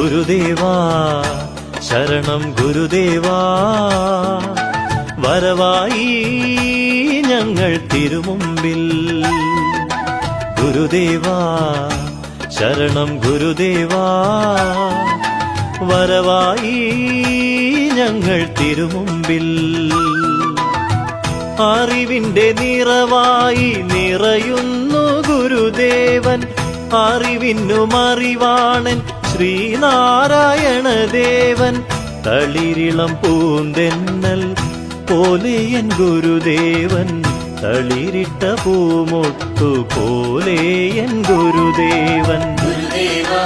ഗുരുദേവാ ശരണം ഗുരുദേവാ, വരവായി ഞങ്ങൾ തിരുമുമ്പിൽ. ഗുരുദേവാ ശരണം ഗുരുദേവാ, വരവായി ഞങ്ങൾ തിരുമുമ്പിൽ. അറിവിന്റെ നിറവായി നിറയുന്നു ഗുരുദേവൻ, അറിവിനുമറിവാണൻ ശ്രീനാരായണദേവൻ. തളിരിളം പൂന്തെന്നൽ പോലെ എൻ ഗുരുദേവൻ, തളിരിട്ട പൂമൊട്ടു പോലെ എൻ ഗുരുദേവൻ. ഗുരുദേവാ